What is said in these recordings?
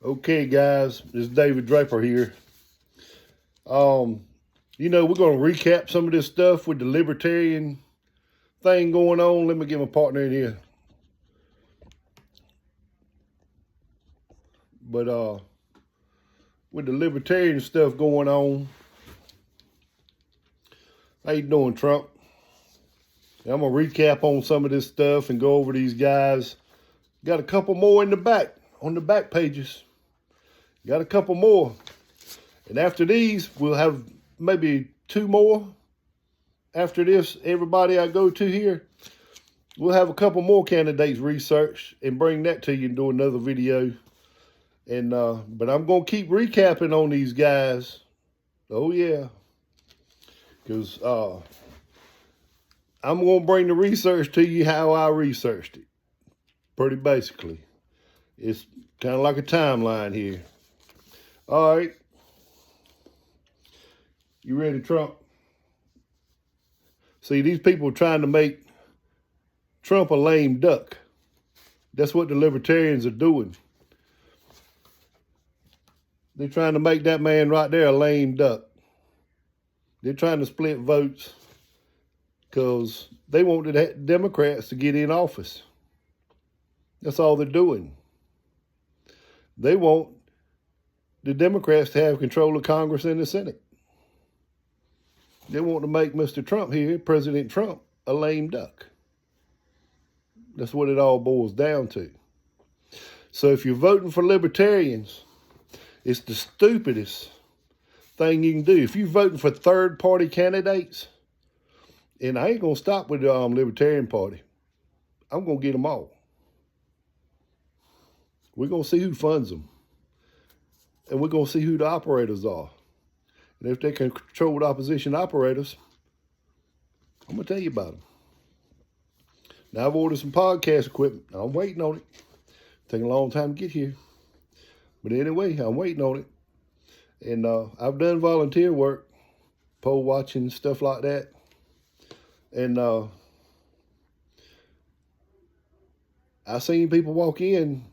Okay, guys, this is David Draper here. We're going to recap some of this stuff with the Libertarian thing going on. Let me get my partner in here. But with the Libertarian stuff going on, how you doing, Trump? I'm going to recap on some of this stuff and go over these guys. Got a couple more in the back, on the back pages. Got a couple more. And after these, we'll have maybe two more. After this, everybody I go to here, we'll have a couple more candidates researched and bring that to you and do another video. And but I'm going to keep recapping on these guys. Oh, yeah. Because I'm going to bring the research to you how I researched it. Pretty basically. It's kind of like a timeline here. All right. You ready, Trump? See, these people are trying to make Trump a lame duck. That's what the Libertarians are doing. They're trying to make that man right there a lame duck. They're trying to split votes because they want the Democrats to get in office. That's all they're doing. They want the Democrats to have control of Congress and the Senate. They want to make Mr. Trump here, President Trump, a lame duck. That's what it all boils down to. So if you're voting for Libertarians, it's the stupidest thing you can do. If you're voting for third-party candidates, and I ain't going to stop with the Libertarian Party. I'm going to get them all. We're going to see who funds them. And we're going to see who the operators are. And if they can control the opposition operators, I'm going to tell you about them. Now, I've ordered some podcast equipment. I'm waiting on it. Taking a long time to get here. But anyway, I'm waiting on it. And I've done volunteer work, poll watching, stuff like that. And I seen people walk in,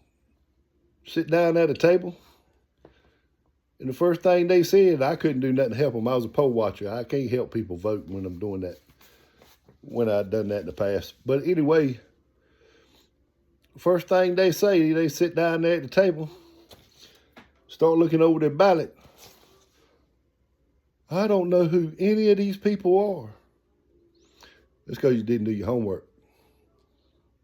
sit down at a table. And the first thing they said, I couldn't do nothing to help them. I was a poll watcher. I can't help people vote when I'm doing that, when I've done that in the past. But anyway, first thing they say, they sit down there at the table, start looking over their ballot. I don't know who any of these people are. That's because you didn't do your homework.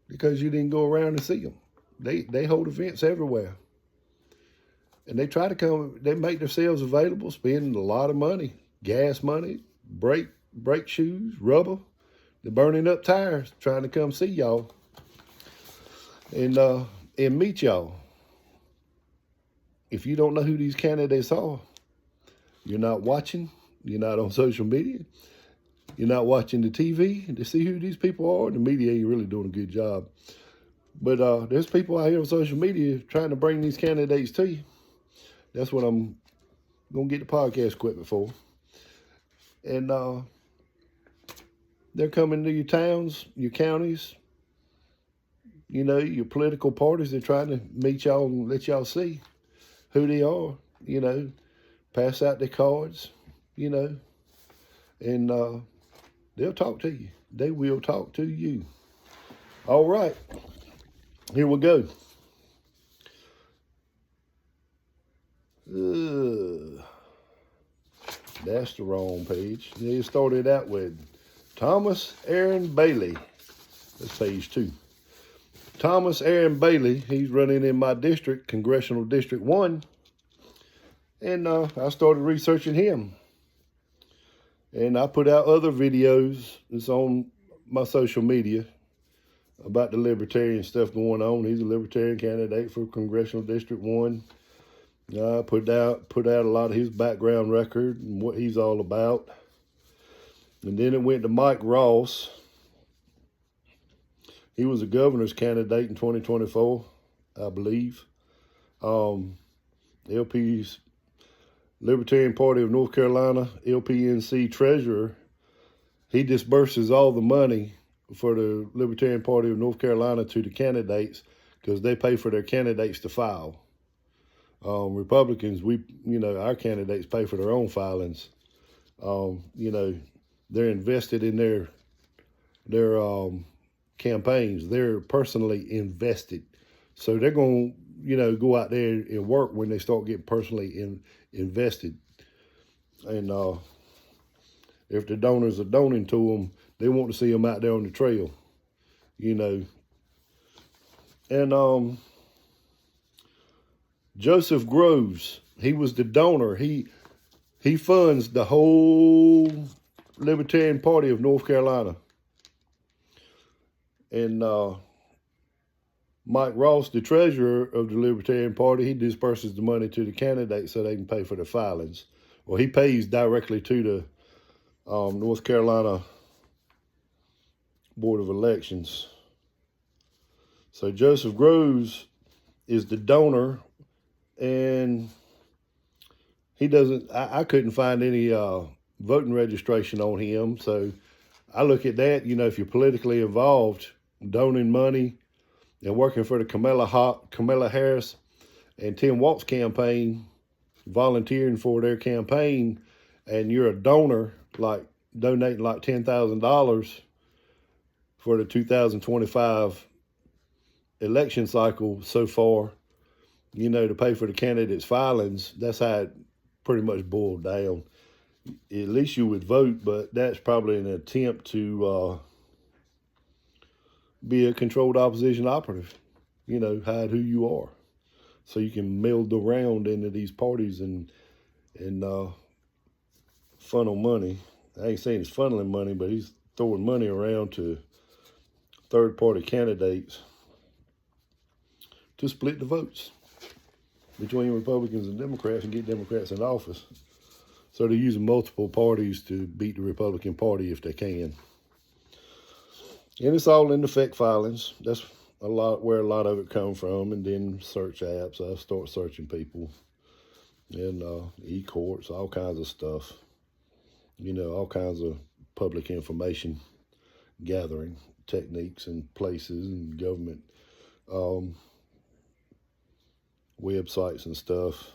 Because you didn't go around and see them. They hold events everywhere. And they try to come, they make themselves available, spending a lot of money, gas money, brake shoes, rubber. They're burning up tires, trying to come see y'all and meet y'all. If you don't know who these candidates are, you're not watching, you're not on social media, you're not watching the TV to see who these people are. The media ain't really doing a good job. But there's people out here on social media trying to bring these candidates to you. That's what I'm going to get the podcast equipment for. And they're coming to your towns, your counties, you know, your political parties. They're trying to meet y'all and let y'all see who they are, you know, pass out their cards, you know, and they'll talk to you. They will talk to you. All right, here we go. That's the wrong page. They started out with Thomas Aaron Bailey. That's page 2. Thomas Aaron Bailey, he's running in my district, Congressional District 1. And I started researching him. And I put out other videos that's on my social media about the Libertarian stuff going on. He's a Libertarian candidate for Congressional District 1. I put out a lot of his background record and what he's all about. And then it went to Mike Ross. He was a governor's candidate in 2024, I believe. LP's Libertarian Party of North Carolina, LPNC treasurer. He disburses all the money for the Libertarian Party of North Carolina to the candidates because they pay for their candidates to file. Republicans, our candidates pay for their own filings. They're invested in their campaigns. They're personally invested. So they're going to, go out there and work when they start getting personally invested. And if the donors are donating to them, they want to see them out there on the trail, And Joseph Groves, he was the donor. He funds the whole Libertarian Party of North Carolina. And Mike Ross, the treasurer of the Libertarian Party, he disperses the money to the candidates so they can pay for the filings. Well, he pays directly to the North Carolina Board of Elections. So Joseph Groves is the donor, and he doesn't, I couldn't find any voting registration on him. So I look at that, if you're politically involved, donating money and working for the Kamala Harris and Tim Walz campaign, volunteering for their campaign, and you're a donor, like donating like $10,000 for the 2025 election cycle so far, to pay for the candidates' filings. That's how it pretty much boiled down. At least you would vote, but that's probably an attempt to be a controlled opposition operative, hide who you are. So you can meld around into these parties and funnel money. I ain't saying he's funneling money, but he's throwing money around to third-party candidates to split the votes between Republicans and Democrats and get Democrats in office. So they're using multiple parties to beat the Republican Party if they can. And it's all in the FEC filings. That's where a lot of it come from. And then search apps. I start searching people and e-courts, all kinds of stuff. All kinds of public information gathering techniques and places and government websites and stuff,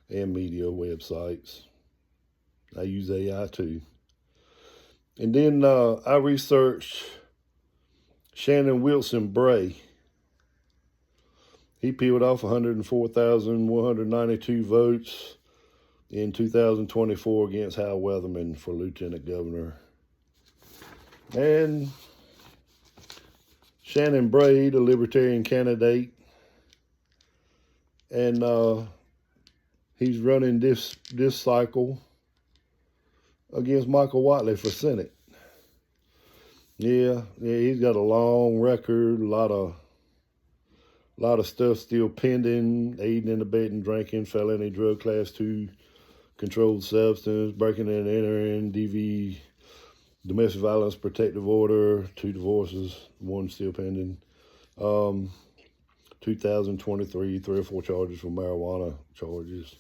and media websites. I use AI too. And then I researched Shannon Wilson Bray. He peeled off 104,192 votes in 2024 against Hal Weatherman for lieutenant governor. And Shannon Bray, the Libertarian candidate, and he's running this cycle against Michael Whatley for Senate. Yeah, he's got a long record, a lot of stuff still pending: aiding and abetting, drinking, felony drug class 2, controlled substance, breaking and entering, DV, domestic violence protective order, 2 divorces, 1 still pending. 2023, 3 or 4 charges for marijuana charges.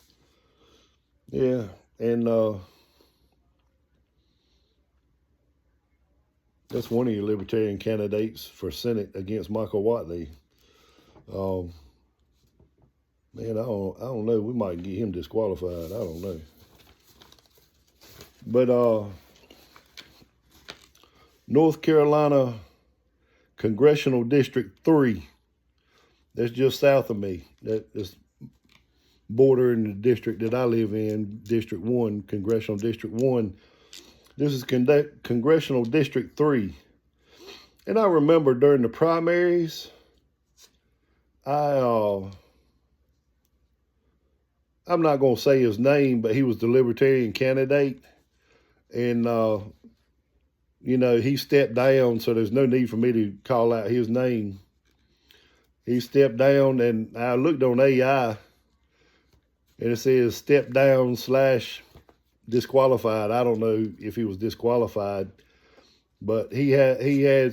Yeah, and that's one of your Libertarian candidates for Senate against Michael Whatley. Man, I don't know. We might get him disqualified. I don't know. But North Carolina Congressional District 3. That's just south of me. That's bordering the district that I live in, District 1, Congressional District 1. This is Congressional District 3. And I remember during the primaries, I'm not going to say his name, but he was the Libertarian candidate. And, he stepped down, so there's no need for me to call out his name. He stepped down, and I looked on AI, and it says step down / disqualified. I don't know if he was disqualified, but he had a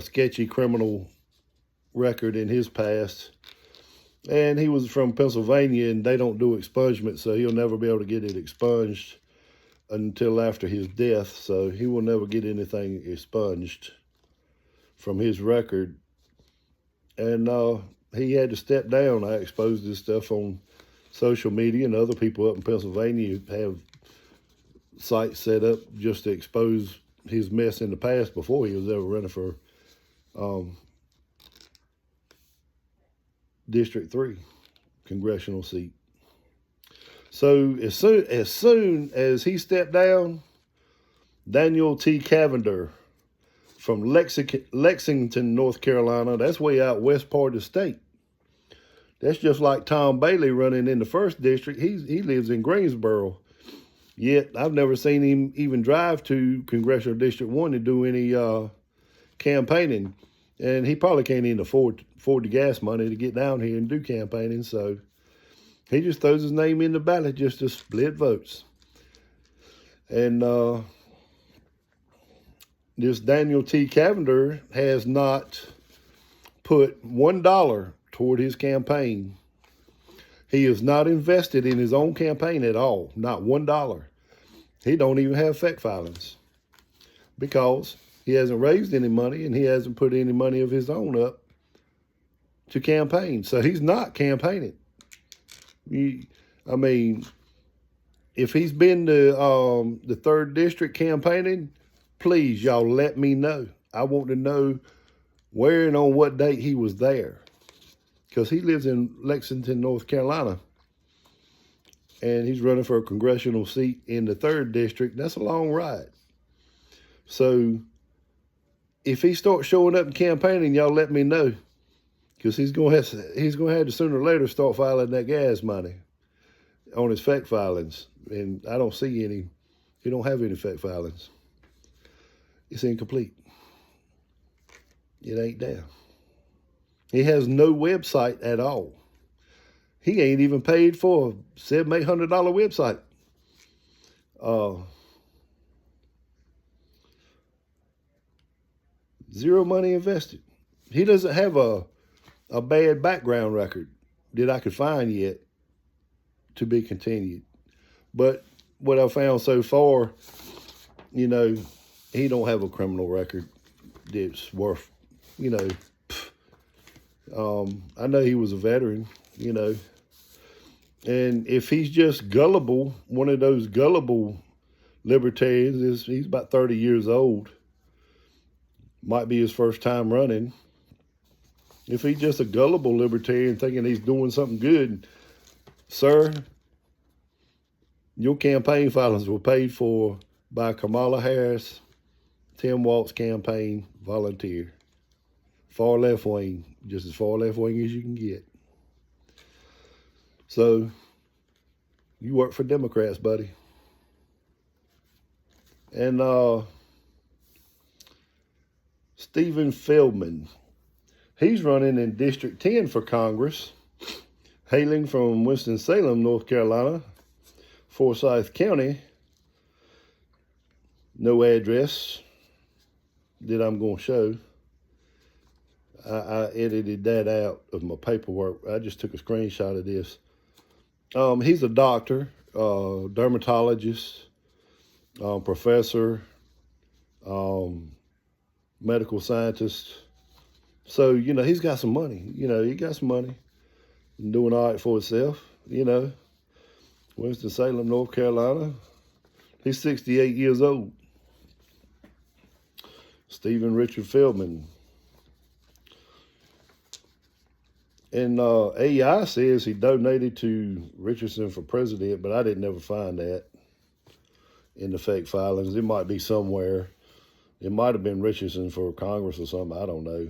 sketchy criminal record in his past, and he was from Pennsylvania, and they don't do expungement, so he'll never be able to get it expunged until after his death. So he will never get anything expunged from his record. And he had to step down. I exposed this stuff on social media, and other people up in Pennsylvania have sites set up just to expose his mess in the past before he was ever running for District 3 congressional seat. So as soon as he stepped down, Daniel T. Cavender from Lexington, North Carolina, that's way out west part of the state. That's just like Tom Bailey running in the 1st district. He lives in Greensboro. Yet I've never seen him even drive to Congressional District 1 to do any campaigning. And he probably can't even afford the gas money to get down here and do campaigning. So he just throws his name in the ballot just to split votes. And this Daniel T. Cavender has not put $1 toward his campaign. He is not invested in his own campaign at all, not $1. He don't even have fact filings because he hasn't raised any money and he hasn't put any money of his own up to campaign. So he's not campaigning. I mean, if he's been to the 3rd district campaigning, please, y'all let me know. I want to know where and on what date he was there, because he lives in Lexington, North Carolina, and he's running for a congressional seat in the 3rd district. That's a long ride. So if he starts showing up and campaigning, y'all let me know, because he's going to have to sooner or later start filing that gas money on his fact filings. And I don't see any. He don't have any fact filings. It's incomplete. It ain't there. He has no website at all. He ain't even paid for a $700-800 website. Zero money invested. He doesn't have a bad background record that I could find yet to be continued. But what I found so far, he don't have a criminal record that's worth, I know he was a veteran, and if he's just gullible, one of those gullible libertarians, he's about 30 years old, might be his first time running. If he's just a gullible libertarian thinking he's doing something good, sir, your campaign filings were paid for by Kamala Harris, Tim Walz's campaign volunteer. Far left wing, just as far left wing as you can get. So, you work for Democrats, buddy. And Stephen Feldman, he's running in District 10 for Congress, hailing from Winston-Salem, North Carolina, Forsyth County. No address that I'm going to show. I edited that out of my paperwork. I just took a screenshot of this. He's a doctor, dermatologist, professor, medical scientist. So, he's got some money. He got some money. Doing all right for himself, Winston-Salem, North Carolina. He's 68 years old. Stephen Richard Feldman. And AI says he donated to Richardson for president, but I didn't ever find that in the fake filings. It might be somewhere. It might have been Richardson for Congress or something. I don't know.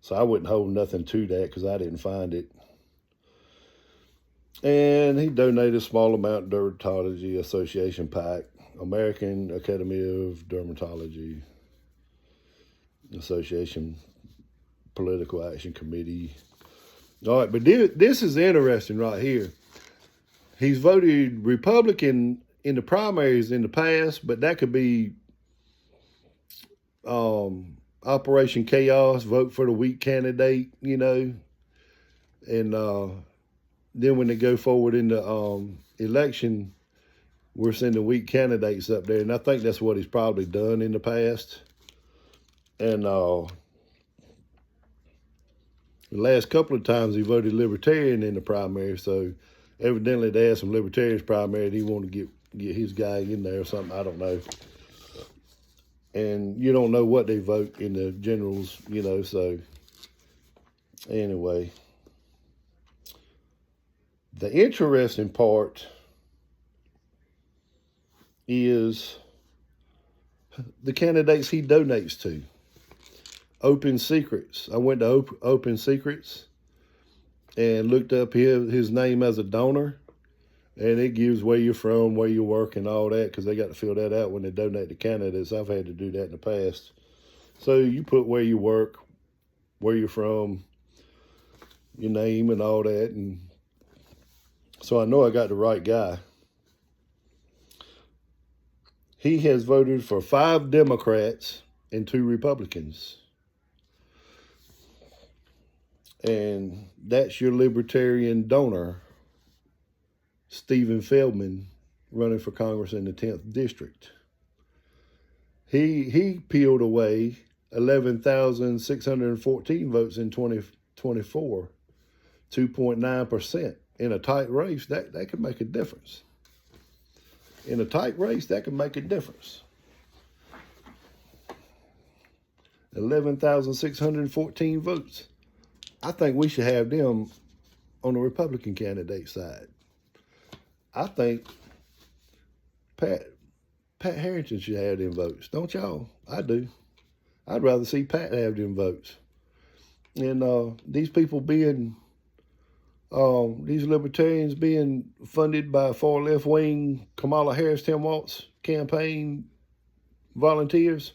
So I wouldn't hold nothing to that because I didn't find it. And he donated a small amount to Dermatology Association PAC, American Academy of Dermatology Association Political Action Committee. All right, but this is interesting right here. He's voted Republican in the primaries in the past, but that could be Operation Chaos, vote for the weak candidate, And then when they go forward in the election, we're sending weak candidates up there. And I think that's what he's probably done in the past. And The last couple of times he voted Libertarian in the primary, so evidently they had some Libertarians primary and he wanted to get his guy in there or something. I don't know. And you don't know what they vote in the generals, you know, so anyway. The interesting part is the candidates he donates to. Open Secrets. I went to Open Secrets and looked up his name as a donor, and it gives where you're from, where you work, and all that, because they got to fill that out when they donate to candidates. I've had to do that in the past. So you put where you work, where you're from, your name, and all that, and so I know I got the right guy. He has voted for 5 Democrats and 2 Republicans. And that's your Libertarian donor, Stephen Feldman, running for Congress in the 10th District. He peeled away 11,614 votes in 2024, 2.9%. In a tight race, that could make a difference. In a tight race, that can make a difference. 11,614 votes. I think we should have them on the Republican candidate side. I think Pat Harrington should have them votes. Don't y'all? I do. I'd rather see Pat have them votes. And these people being, these libertarians being funded by far left-wing Kamala Harris, Tim Walz campaign volunteers.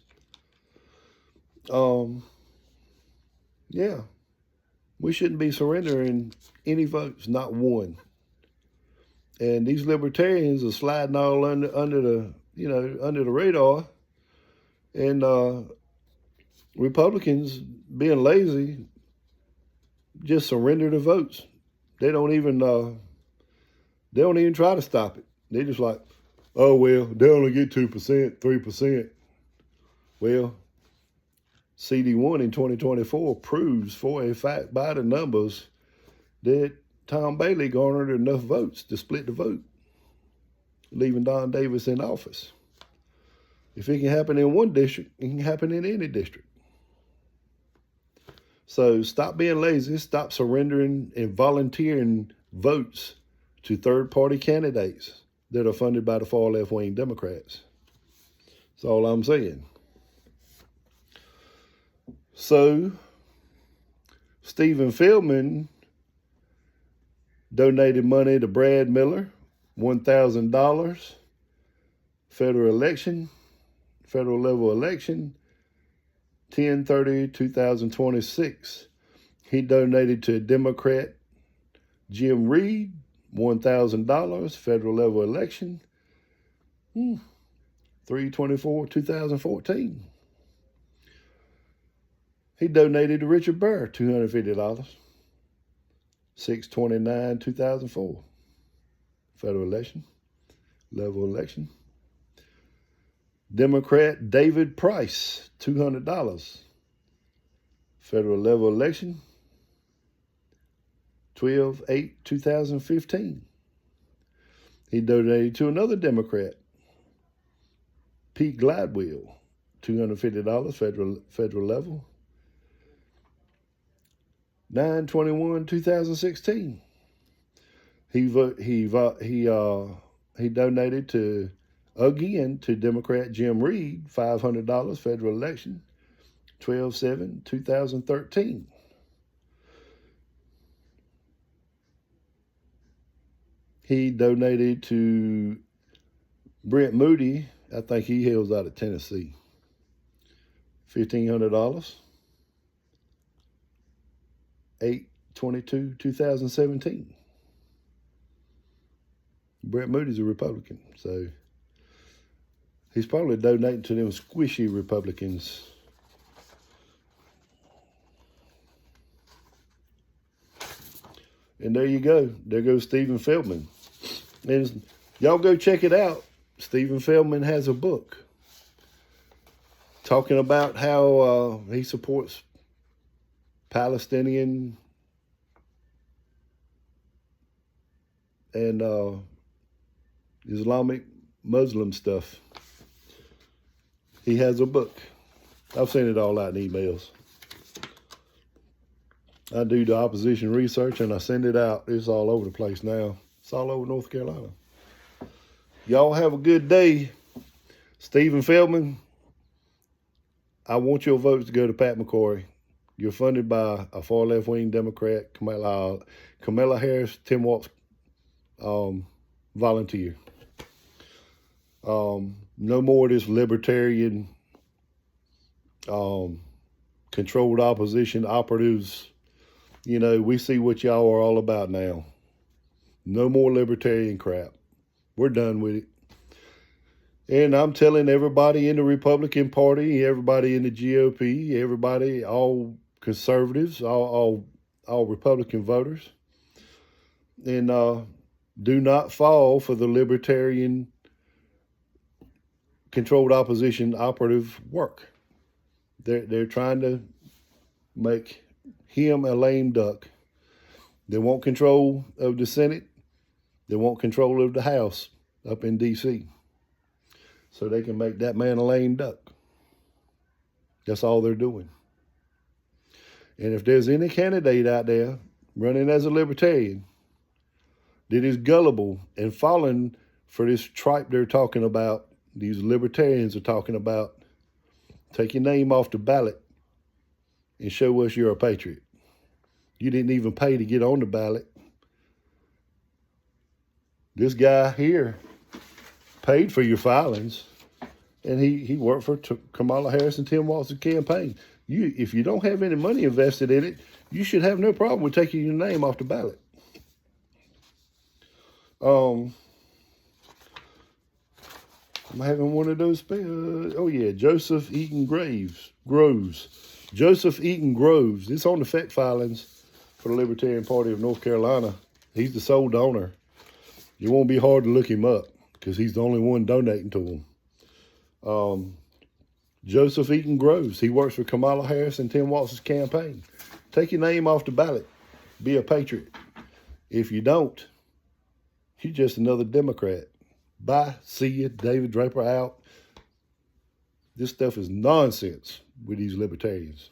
Yeah, we shouldn't be surrendering any votes, not one. And these libertarians are sliding all under the radar, and Republicans being lazy just surrender the votes. They don't even try to stop it. They just like, oh well, they only get 2%, 3%. Well, CD1 in 2024 proves for a fact by the numbers that Tom Bailey garnered enough votes to split the vote, leaving Don Davis in office. If it can happen in one district, it can happen in any district. So stop being lazy, stop surrendering and volunteering votes to third-party candidates that are funded by the far left-wing Democrats. That's all I'm saying. So Stephen Feldman donated money to Brad Miller, $1,000, federal level election, 10/30/2026. He donated to Democrat Jim Reed, $1,000, federal level election, 3/24/2014. He donated to Richard Burr, $250, 6/29/2004. Federal level election. Democrat David Price, $200. Federal level election, 12/8/2015. He donated to another Democrat, Pete Gladwell, $250, federal level, 9/21/2016. He donated to Democrat Jim Reed, $500, federal election, 12/7/2013. He donated to Brent Moody, I think he hails out of Tennessee, $1,500, 8/22/2017. Brent Moody's a Republican, so he's probably donating to them squishy Republicans. And there you go. There goes Stephen Feldman. And y'all go check it out. Stephen Feldman has a book talking about how he supports Palestinian and Islamic Muslim stuff. He has a book. I've sent it all out in emails. I do the opposition research and I send it out. It's all over the place now. It's all over North Carolina. Y'all have a good day. Stephen Feldman, I want your votes to go to Pat McCrory. You're funded by a far left-wing Democrat, Kamala Harris, Tim Walz, volunteer. No more of this libertarian, controlled opposition operatives. You know, we see what y'all are all about now. No more libertarian crap. We're done with it. And I'm telling everybody in the Republican Party, everybody in the GOP, everybody, all conservatives, all Republican voters, and do not fall for the libertarian controlled opposition operative work. They're trying to make him a lame duck. They want control of the Senate. They want control of the House up in D.C. so they can make that man a lame duck. That's all they're doing. And if there's any candidate out there running as a libertarian that is gullible and falling for this tripe they're talking about, these libertarians are talking about, take your name off the ballot and show us you're a patriot. You didn't even pay to get on the ballot. This guy here paid for your filings, and he worked for Kamala Harris and Tim Walz's campaign. If you don't have any money invested in it, you should have no problem with taking your name off the ballot. I'm having one of those. Oh yeah, Joseph Eaton Groves. Joseph Eaton Groves. It's on the FEC filings for the Libertarian Party of North Carolina. He's the sole donor. It won't be hard to look him up because he's the only one donating to him. Joseph Eaton Groves. He works for Kamala Harris and Tim Walz's campaign. Take your name off the ballot. Be a patriot. If you don't, you're just another Democrat. Bye. See you. David Draper out. This stuff is nonsense with these libertarians.